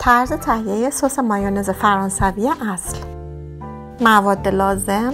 طرز تهیه سس مایونز فرانسوی اصل. مواد لازم: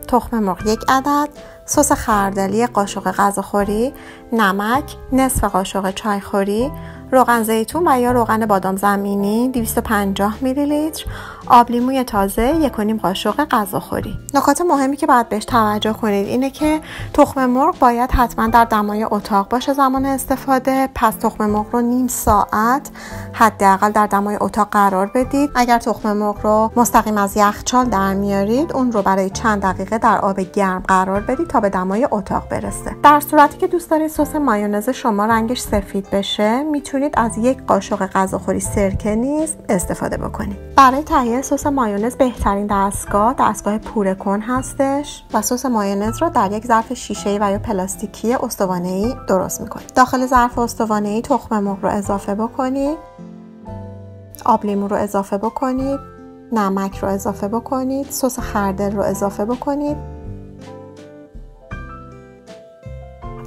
تخم مرغ 1 عدد، سس خردلی قاشق غذاخوری، نمک نصف قاشق چایخوری، روغن زیتون و یا روغن بادام زمینی 250 میلی لیتر، آب لیموی تازه 1.5 قاشق غذاخوری. نکات مهمی که باید بهش توجه کنید اینه که تخم مرغ باید حتما در دمای اتاق باشه زمان استفاده. پس تخم مرغ رو نیم ساعت حداقل در دمای اتاق قرار بدید. اگر تخم مرغ رو مستقیم از یخچال در میارید، اون رو برای چند دقیقه در آب گرم قرار بدید تا به دمای اتاق برسه. در صورتی که دوست دارید سس مایونز شما رنگش سفید بشه، میتونید از 1 قاشق غذاخوری سرکه نیز استفاده بکنید. برای تهیه سس مایونز بهترین دستگاه پوره کن هستش و سس مایونز رو در یک ظرف شیشه‌ای و یا پلاستیکی استوانه‌ای درست میکنید. داخل ظرف استوانه‌ای تخم مرغ رو اضافه بکنید، آب لیمو رو اضافه بکنید، نمک رو اضافه بکنید، سس خردل رو اضافه بکنید،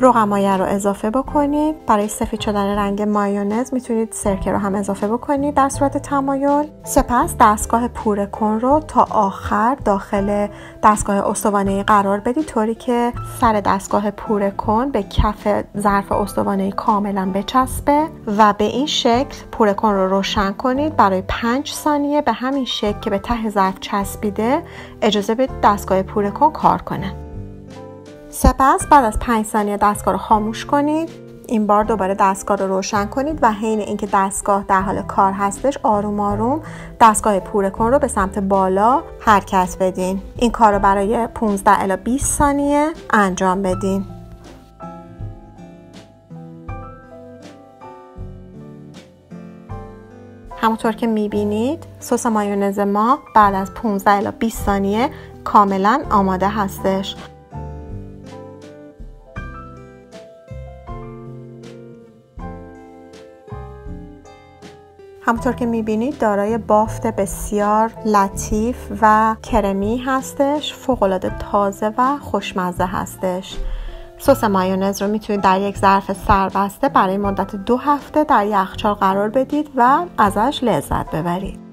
روغن مایه رو اضافه بکنید. برای سفید شدن رنگ مایونز میتونید سرکه رو هم اضافه بکنید در صورت تمایل. سپس دستگاه پوره کن رو تا آخر داخل دستگاه استوانه‌ای قرار بدید، طوری که سر دستگاه پوره کن به کف ظرف استوانه‌ای کاملا بچسبه و به این شکل پوره کن رو روشن کنید. برای 5 ثانیه به همین شکل که به ته ظرف چسبیده اجازه بدید دستگاه پوره کن کار کنه. سپس بعد از 5 ثانیه دستگاه رو خاموش کنید. این بار دوباره دستگاه رو روشن کنید و حین اینکه دستگاه در حال کار هستش آروم آروم دستگاه پوره کن رو به سمت بالا حرکت بدین. این کار رو برای 15 الی 20 ثانیه انجام بدین. همونطور که میبینید سس مایونز ما بعد از 15 الی 20 ثانیه کاملا آماده هستش. همونطور که میبینید دارای بافت بسیار لطیف و کرمی هستش، فوق‌العاده تازه و خوشمزه هستش. سس مایونز رو میتونید در یک ظرف سربسته برای مدت 2 هفته در یخچال قرار بدید و ازش لذت ببرید.